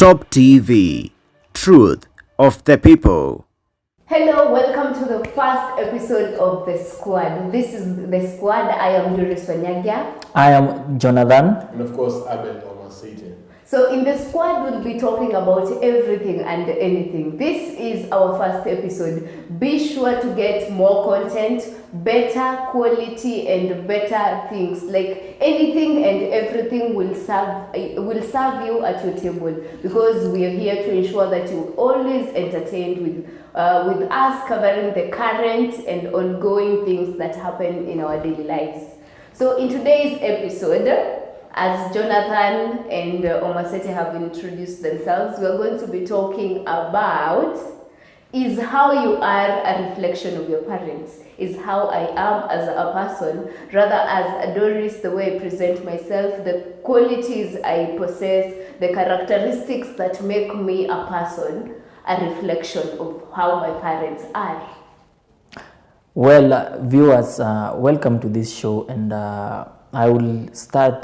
Top TV, Truth of the People. Hello, welcome to the first episode of The Squad. This is The Squad. I am Doris Wanyagia. I am Jonathan. And of course, Abel Omasite. So in The Squad, we'll be talking about everything and anything. This is our first episode. Be sure to get more content, better quality and better things. Like anything and everything will serve you at your table, because we are here to ensure that you always entertained with us, covering the current and ongoing things that happen in our daily lives. So in today's episode, as Jonathan and Omasete have introduced themselves, we are going to be talking about is how you are a reflection of your parents, is how I am as a person, rather as Doris, the way I present myself, the qualities I possess, the characteristics that make me a person, a reflection of how my parents are. Well, viewers, welcome to this show, and I will start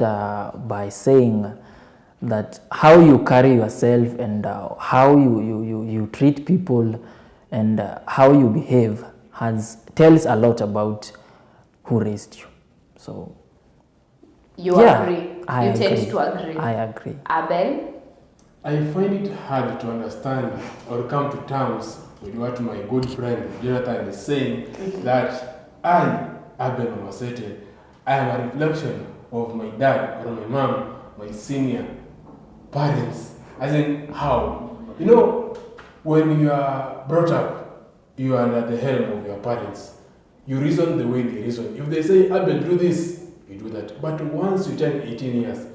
by saying that how you carry yourself and how you treat people and how you behave tells a lot about who raised you. So you agree? I tend agree. to agree. I agree. Abel? I find it hard to understand or come to terms with what my good friend Jonathan is saying, that I, Abel Omasete, I am a reflection of my dad or my mom, my senior parents. As in how? You know, when you are brought up, you are under the helm of your parents. You reason the way they reason. If they say, Abel, do this, you do that. But once you turn 18 years,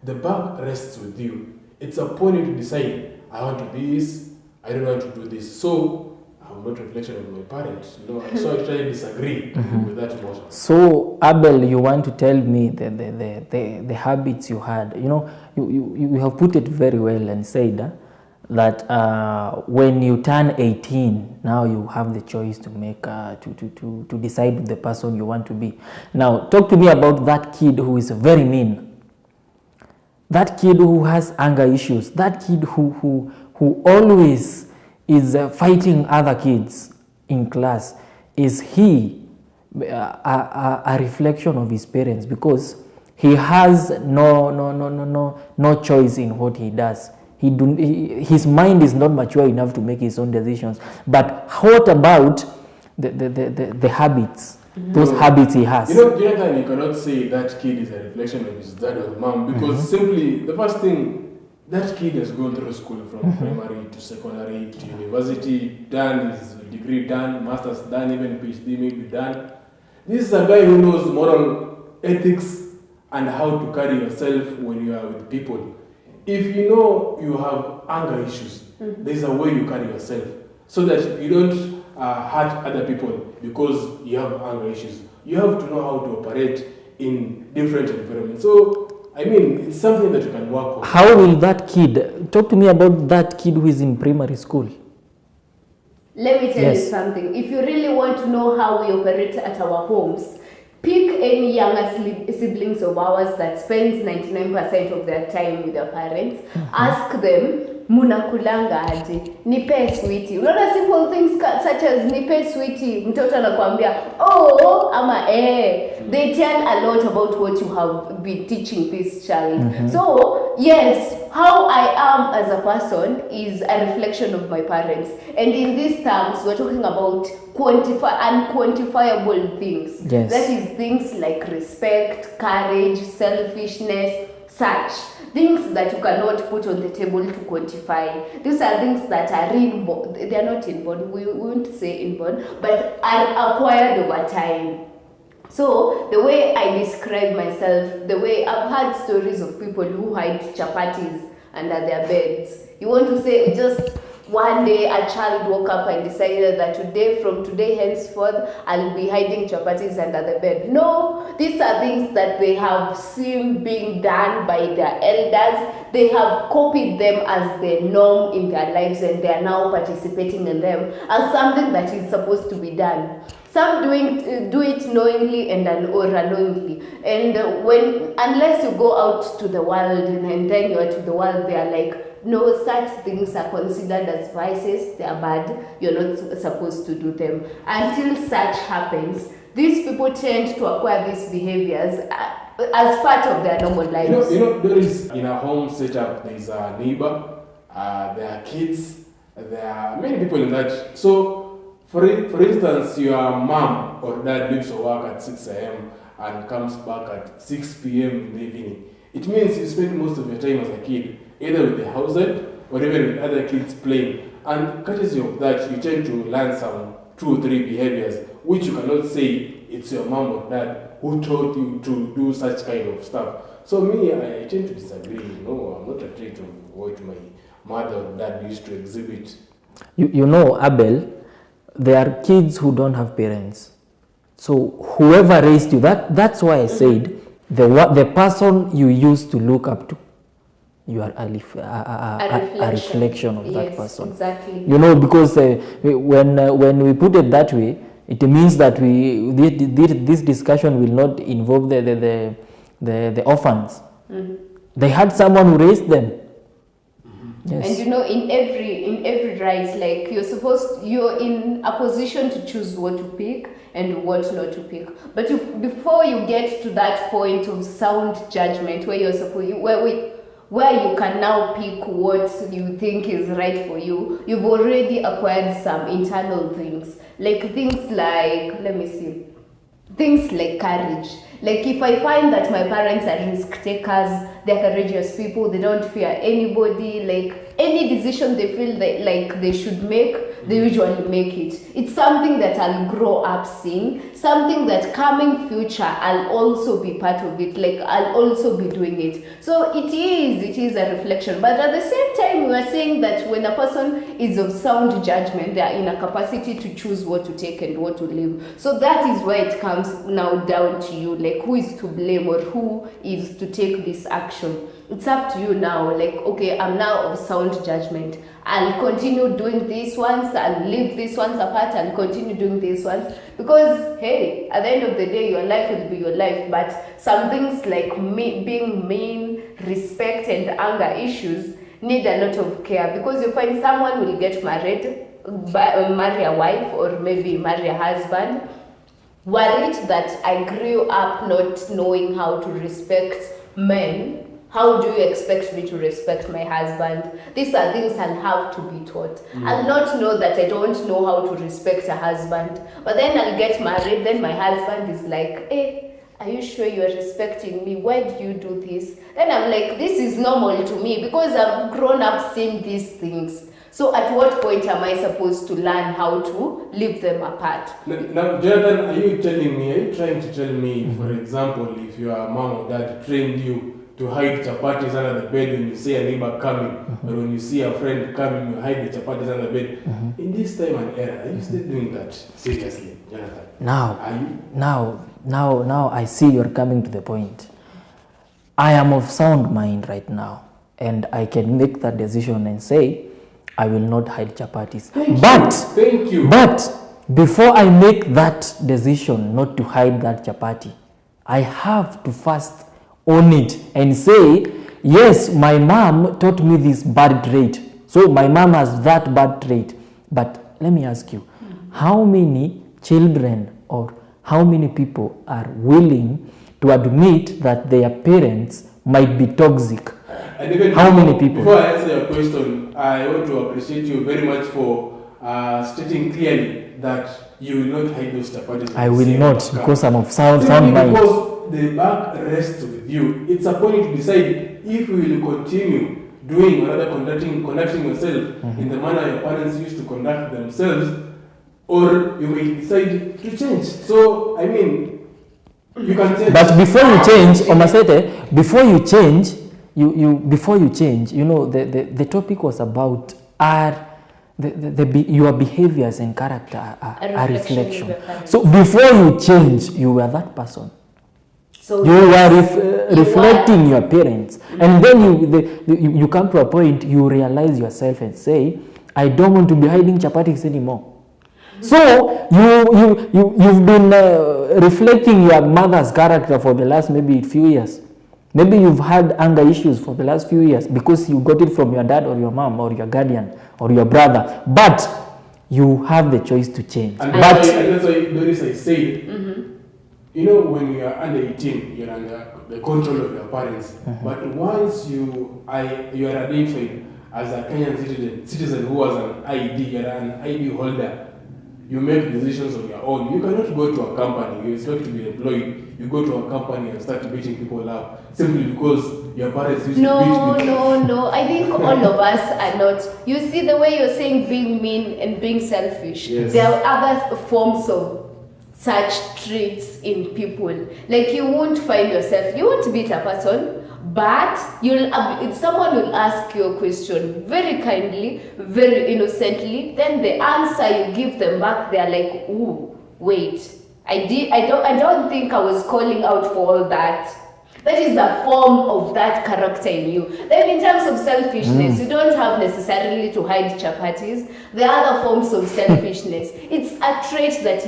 the buck rests with you. It's upon you to decide, I want to do this, I don't want to do this. So, I'm not a reflection of my parents. You know, so I try to disagree with that motion. So, Abel, you want to tell me the habits you had. You know, you have put it very well and said that when you turn 18, now you have the choice to make to decide the person you want to be. Now, talk to me about that kid who is very mean. That kid who has anger issues. That kid who always is fighting other kids in class. Is he a reflection of his parents? Because he has no choice in what he does. His mind is not mature enough to make his own decisions. But what about the habits? Those habits he has. You know, Jonathan, you cannot say that kid is a reflection of his dad or mom, because simply the first thing, that kid has gone through school from primary to secondary to university, done his degree, done master's, done even PhD maybe done. This is a guy who knows moral ethics and how to carry yourself when you are with people. If you know you have anger issues, there's a way you carry yourself so that you don't hurt other people because you have anger issues. You have to know how to operate in different environments. So, I mean, it's something that you can work on. How will that kid, talk to me about that kid who is in primary school. Let me tell you something. If you really want to know how we operate at our homes, pick any younger siblings of ours that spends 99% of their time with their parents. Ask them, munakulanga aje, nipe sweetie. Unaona simple things such as nipe sweetie, mtoto anakuambia oh ama they tell a lot about what you have been teaching this child. So yes, how I am as a person is a reflection of my parents, and in these terms we're talking about unquantifiable things. Yes. That is things like respect, courage, selfishness, such things that you cannot put on the table to quantify. These are things that are inborn. They are not inborn. We won't say inborn, but are acquired over time. So the way I describe myself, the way I've heard stories of people who hide chapatis under their beds. You want to say just one day a child woke up and decided that from today henceforth, I'll be hiding chapatis under the bed. No, these are things that they have seen being done by their elders. They have copied them as the norm in their lives, and they are now participating in them as something that is supposed to be done. Some do it knowingly or unknowingly. And unless you go out to the world and then you're to the world, they are like, no, such things are considered as vices, they are bad, you're not supposed to do them. Until such happens, these people tend to acquire these behaviors as part of their normal lives. There is, in a home setup, there is a neighbor, there are kids, there are many people in that. So, for instance, your mom or dad leaves for work at 6 a.m. and comes back at 6 p.m. in the evening. It means you spend most of your time as a kid either with the household or even with other kids playing. And courtesy of that, you tend to learn some 2 or 3 behaviors which you cannot say it's your mom or dad who taught you to do such kind of stuff. So me, I tend to disagree. I'm not afraid of what my mother or dad used to exhibit. You know, Abel, there are kids who don't have parents. So whoever raised you, that's why I said the person you used to look up to, you are a reflection of that person. Exactly. Because when we put it that way, it means that this discussion will not involve the orphans. They had someone who raised them. Yes. And in every right, like you're in a position to choose what to pick and what not to pick. But before you get to that point of sound judgment where where you can now pick what you think is right for you, you've already acquired some internal things. Like things like courage. Like if I find that my parents are risk takers, they're courageous people, they don't fear anybody, like any decision they feel like they should make, they usually make it. It's something that I'll grow up seeing, something that coming future I'll also be part of it, like I'll also be doing it. So it is a reflection. But at the same time, we are saying that when a person is of sound judgment, they are in a capacity to choose what to take and what to leave. So that is where it comes now down to you, like who is to blame or who is to take this action. It's up to you now, like, okay, I'm now of sound judgment. I'll continue doing these ones, I'll leave these ones apart, I'll continue doing these ones. Because, hey, at the end of the day, your life will be your life. But some things like being mean, respect, and anger issues need a lot of care. Because you find someone will get married, marry a wife, or maybe marry a husband, worried that I grew up not knowing how to respect men. How do you expect me to respect my husband? These are things I'll have to be taught. I'll not know that I don't know how to respect a husband. But then I'll get married, then my husband is like, hey, are you sure you're respecting me? Why do you do this? Then I'm like, this is normal to me because I've grown up seeing these things. So at what point am I supposed to learn how to leave them apart? Now, Jonathan, are you trying to tell me, for example, if your mom or dad trained you to hide chapatis under the bed when you see a neighbor coming, or when you see a friend coming, you hide the chapatis under the bed. In this time and era, are you still doing that seriously, Jonathan? Now I see you're coming to the point. I am of sound mind right now, and I can make that decision and say, I will not hide chapatis. Thank you. But before I make that decision not to hide that chapati, I have to first own it and say, yes, my mom taught me this bad trait. So my mom has that bad trait. But let me ask you, how many children or how many people are willing to admit that their parents might be toxic? And even how many people? Before I answer your question, I want to appreciate you very much for stating clearly that you will not hide those chapatis. I will not, because I'm of sound mind. Because the back rests with you. It's a point to decide if you will continue doing or rather conducting yourself in the manner your parents used to conduct themselves, or you may decide to change. So, I mean, you can change. But before you change, Omasete, before you change, the topic was about your behaviors and character are a reflection. So before you change, you were that person. So you were reflecting your parents, and then you come to a point you realize yourself and say, I don't want to be hiding chapatis anymore. So you've been reflecting your mother's character for the last maybe few years. Maybe you've had anger issues for the last few years because you got it from your dad or your mom or your guardian or your brother, but you have the choice to change. And But that's why Doris, I said, you know, when you are under 18, you're under the control of your parents. But once you are identified as a Kenyan citizen who has an ID, you're an ID holder, you make decisions on your own. You cannot go to a company, you expect to be employed, you go to a company and start beating people up simply because your parents used to beat people. No. I think all of us are not. You see the way you're saying being mean and being selfish. Yes. There are other forms of such traits in people. Like you won't find yourself, you won't beat a person, but someone will ask you a question very kindly, very innocently, then the answer you give them back, they're like, ooh, wait, I don't think I was calling out for all that. That is a form of that character in you. Then in terms of selfishness, you don't have necessarily to hide chapatis. There are other forms of selfishness. It's a trait that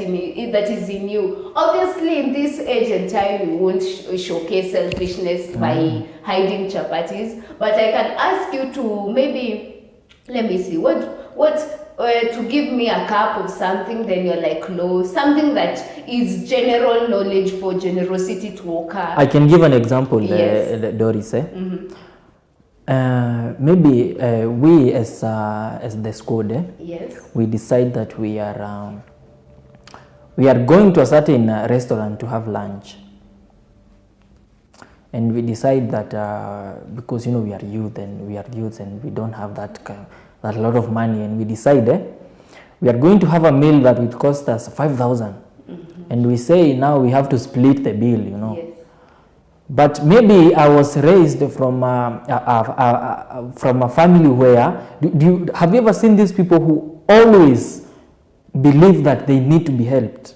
is in you. Obviously, in this age and time, we won't showcase selfishness by hiding chapatis. But I can ask you to maybe, let me see, to give me a cup of something, then you're like, no, something that is general knowledge for generosity to occur. I can give an example, Yes. Doris. Maybe we as the squad, Yes. we decide that we are going to a certain restaurant to have lunch, and we decide that because we are youth and we don't have that lot of money, and we decide we are going to have a meal that would cost us 5,000, and we say now we have to split the bill, Yes. But maybe I was raised from a family where have you ever seen these people who always believe that they need to be helped,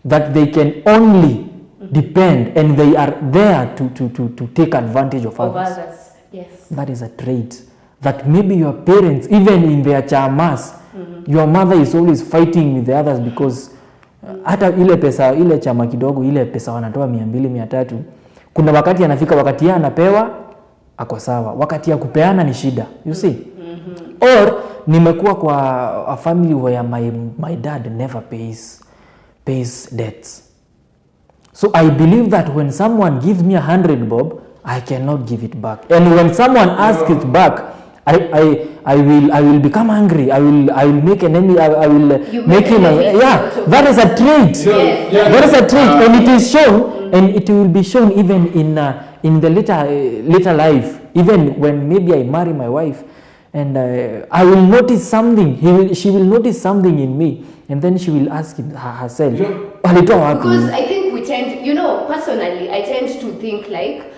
that they can only depend and they are there to take advantage of others? Yes. That is a trait that maybe your parents, even in their chamas, your mother is always fighting with the others because hata ile chama kidogo, ile pesa wanatoa 200 300, kuna wakati anafika wakati yeye anapewa ako sawa, wakati ya kupeana ni shida, you see. Or nimekuwa kwa a family where my dad never pays debts. So I believe that when someone gives me 100 bob, I cannot give it back. And when someone asks it back, I will become angry. I will make an enemy. I will make him. That is a trait. Yes. That is a trait, and it is shown, and it will be shown even in the later life. Even when maybe I marry my wife, and I will notice something. She will notice something in me, and then she will ask herself. Because I think we tend, personally, I tend to think like,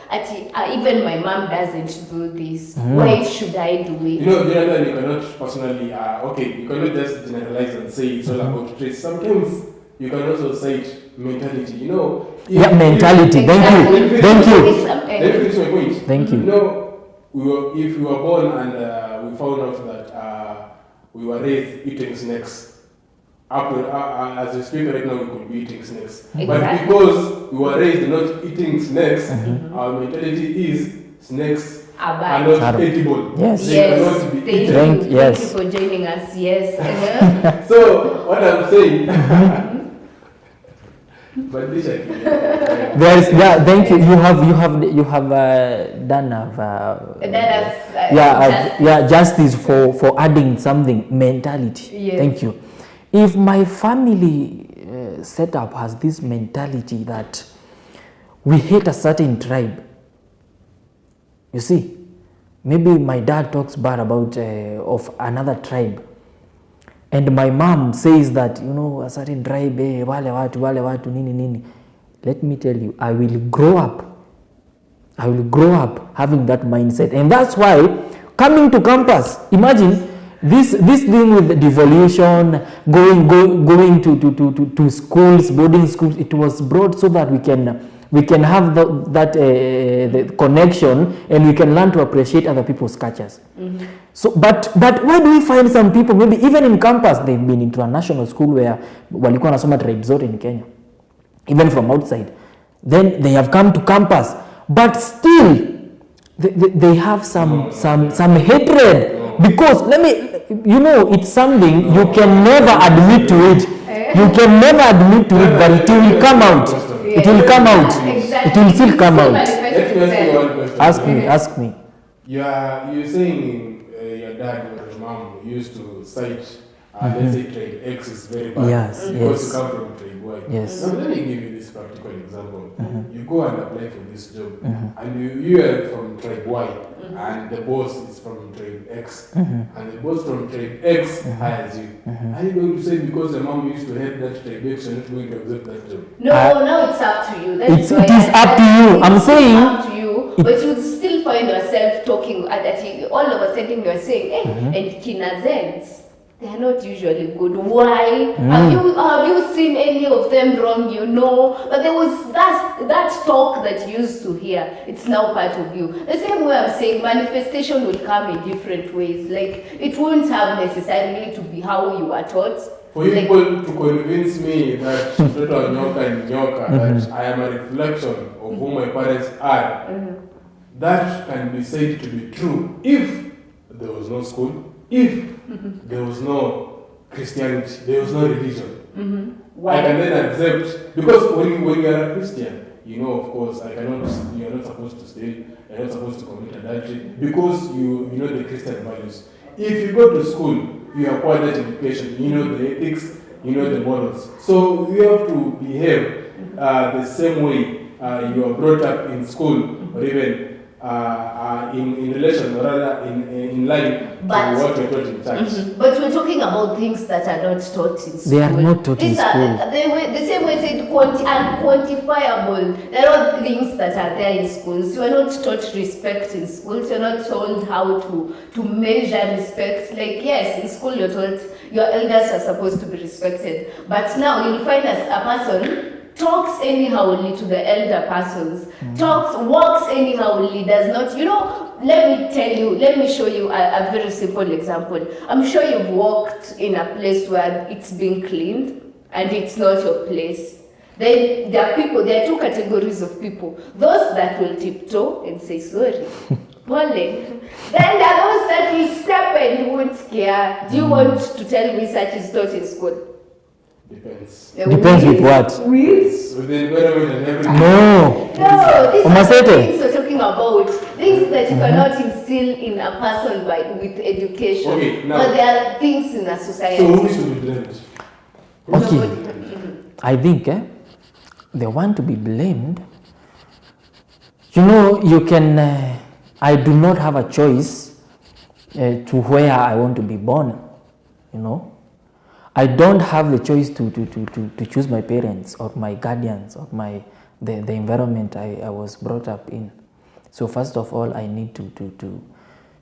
even my mom doesn't do this. Why should I do it? Jonathan, you cannot personally, you cannot just generalize and say it's all about traits. Sometimes you can also say it mentality. Mentality. Thank you. Let me finish my point. Thank you. If we were born and we found out that we were raised eating snakes, as we speak right now, we could be eating snakes. Exactly. But because we were raised not eating snakes, our mentality is snakes are not edible. Yes. They cannot be eaten. Thank you Yes. for joining us. Yes. So what I'm saying, but this Thank you. You have done justice for adding something, mentality. Yes. Thank you. If my family setup has this mentality that we hate a certain tribe, you see, maybe my dad talks bad about of another tribe, and my mom says that a certain tribe, wale watu nini. Let me tell you, I will grow up having that mindset, and that's why coming to campus, imagine this thing with the devolution, going to schools, boarding schools. It was brought so that we can have the connection, and we can learn to appreciate other people's cultures. So, but where do we find some people? Maybe even in campus, they've been into a national school where walikuwa nasoma tribe zote in Kenya, even from outside. Then they have come to campus but still they have some hatred, because let me, you know, it's something you can never admit to it. You can never admit to it, but it will come out. It will come out. It will still come out. Let me ask you one question. Ask me. You're saying your dad or your mom used to cite, let's say trade X is very bad. Yes, because yes. you come from trade Y. Yes. Now let me give you this practical example. You go and apply for this job, and you are from trade Y, and the boss is from trade X, and the boss from trade X hires you. Are you going to say because your mom used to hate that trade X, you're not going to accept that job? No, now it's up to you. That It is why up to you. I'm saying. It's up to you, but you still find yourself talking all of a sudden you're saying, hey, and Kinazens, they are not usually good. Why? Have you seen any of them wrong? You know, but there was that talk that you used to hear. It's now part of you. The same way I'm saying, manifestation will come in different ways. Like it won't have necessarily to be how you are taught. For you people to convince me that Mtoto Nyoka and Nyoka, that I am a reflection of who my parents are, that can be said to be true if there was no school, if there was no Christianity, there was no religion. Why? I can then accept, because when you are a Christian, you know, of course, you are not supposed to steal, you're not supposed to commit adultery, because you know the Christian values. If you go to school, you acquire that education, you know the ethics, you know the morals. So you have to behave the same way you are brought up in school, or even in relation, or rather in line to what you're taught in church. But we're talking about things that are not taught in school. They are not taught in These school. Are, the same way said, unquantifiable. There are things that are there in schools. You are not taught respect in schools. You're not told how to measure respect. Like, yes, in school you're told your elders are supposed to be respected. But now you'll find as a person talks anyhowly to the elder persons, walks anyhowly, does not, you know, let me show you a very simple example. I'm sure you've walked in a place where it's being cleaned and it's not your place. Then there are two categories of people. Those that will tiptoe and say sorry. Then there are those that will step and won't care. Do you want to tell me such is taught in school? Depends. Depends with what? With the environment and everything. No. No, these are Omasete. the things we're talking about. Things that you cannot instill in a person with education. Okay, now- but there are things in a society. So who should be blamed? Okay. I think the one to be blamed, you know, you can, I do not have a choice to where I want to be born, you know. I don't have the choice to choose my parents or my guardians or the environment I was brought up in. So first of all, I need to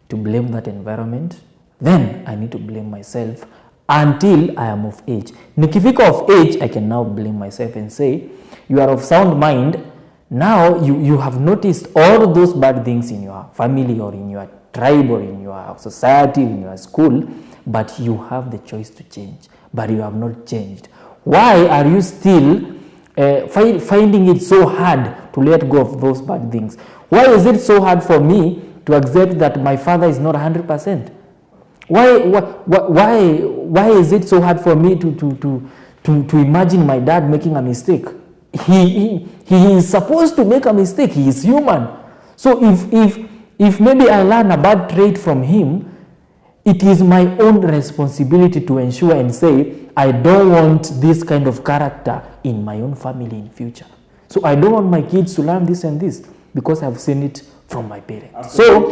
blame that environment. Then I need to blame myself until I am of age. Nikifika of age, I can now blame myself and say, you are of sound mind. Now you have noticed all those bad things in your family or in your tribe or in your society, in your school, but you have the choice to change. But you have not changed. Why are you still finding it so hard to let go of those bad things? Why is it so hard for me to accept that my father is not 100%? Why is it so hard for me to imagine my dad making a mistake? He is supposed to make a mistake. He is human. So if maybe I learn a bad trait from him, it is my own responsibility to ensure and say, I don't want this kind of character in my own family in future. So I don't want my kids to learn this and this because I've seen it from my parents. So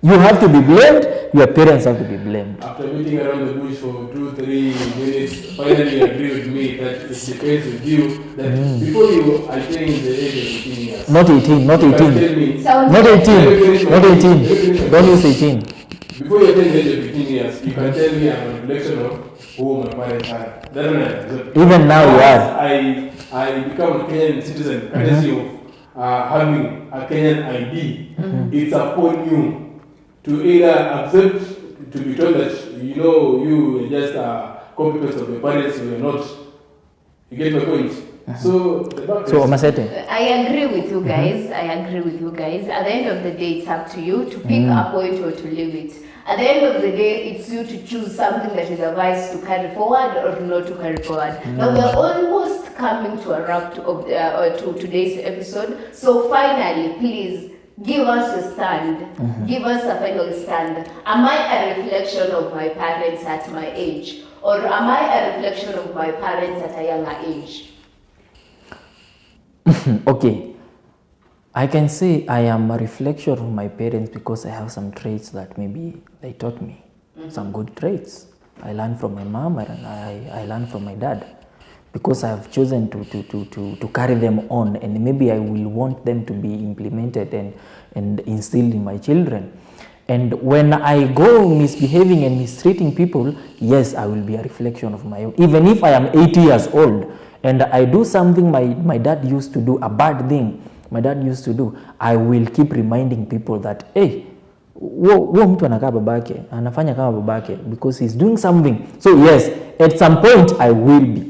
you have to be blamed, your parents have to be blamed. After meeting around the bush for 2-3 minutes, finally agree with me that it depends with you that before you attain the age of 18 years. Not 18, not 18. Not 18, not 18. Don't use 18. Before you attain the age of 18 years, you can tell me I'm a reflection of who my parents are. That's when I accept. Even now you are. I become a Kenyan citizen courtesy of having a Kenyan ID. It's upon you to either accept to be told that you know you are just a copy paste of your parents or you're not. You get my point? So the back So Omasete, I agree with you guys. I agree with you guys. At the end of the day, it's up to you to pick a point or to leave it. At the end of the day, it's you to choose something that is a vice to carry forward or not to carry forward. Now we're almost coming to a wrap to today's episode. So finally, please give us your stand. Give us a final stand. Am I a reflection of my parents at my age, or am I a reflection of my parents at a younger age? okay, I can say I am a reflection of my parents because I have some traits that maybe they taught me. Some good traits. I learned from my mom and I learned from my dad because I have chosen to carry them on, and maybe I will want them to be implemented and instilled in my children. And when I go misbehaving and mistreating people, yes, I will be a reflection of my own. Even if I am 80 years old and I do something my dad used to do, a bad thing my dad used to do, I will keep reminding people that, hey, huo mtu anakaa babake, anafanya kama babake because he's doing something. So yes, at some point I will be.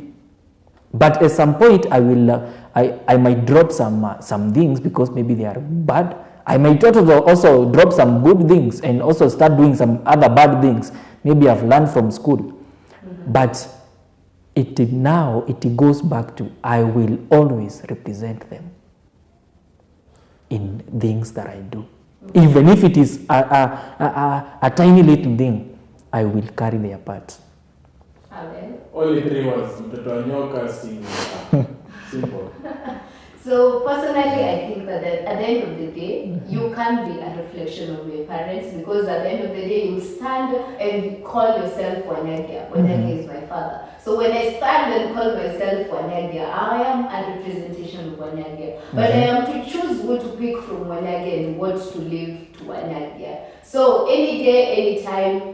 But at some point I will, I might drop some things because maybe they are bad. I might also drop some good things and also start doing some other bad things. Maybe I've learned from school. But it goes back to I will always represent them in things that I do. Even if it is a tiny little thing, I will carry their part. Amen. only 3 words. Mtoto wa nyoka simple. So personally, I think that at the end of the day, you can be a reflection of your parents, because at the end of the day, you stand and you call yourself Wanyagia. Wanyagia is my father. So when I stand and call myself Wanyagia, I am a representation of Wanyagia. But I am to choose what to pick from Wanyagia and what to leave to Wanyagia. So any day, any time,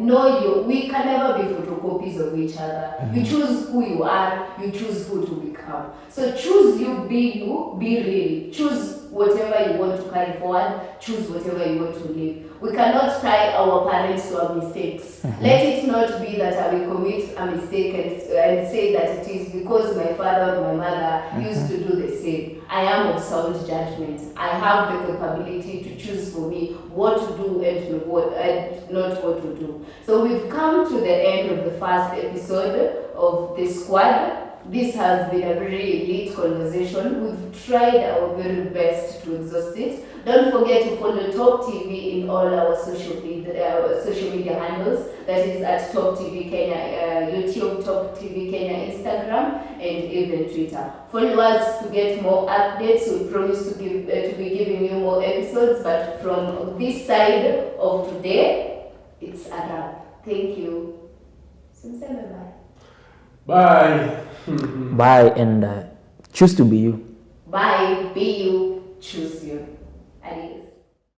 we can never be photocopies of each other. You choose who you are, you choose who to become. So choose you, be real. Choose whatever you want to carry forward, choose whatever you want to live. We cannot tie our parents to our mistakes. Let it not be that I will commit a mistake and say that it is because my father or my mother used to do the same. I am of sound judgment. I have the capability to choose for me what to do and not what to do. So we've come to the end of the first episode of The Squad. This has been a very elite conversation. We've tried our very best to exhaust it. Don't forget to follow Top TV in all our social media handles. That is at Top TV Kenya, YouTube, Top TV Kenya, Instagram, and even Twitter. Follow us to get more updates. We promise to be giving you more episodes. But from this side of today, it's a wrap. Thank you. So say bye. Bye. Bye, and choose to be you. Bye, be you, choose you. Adios.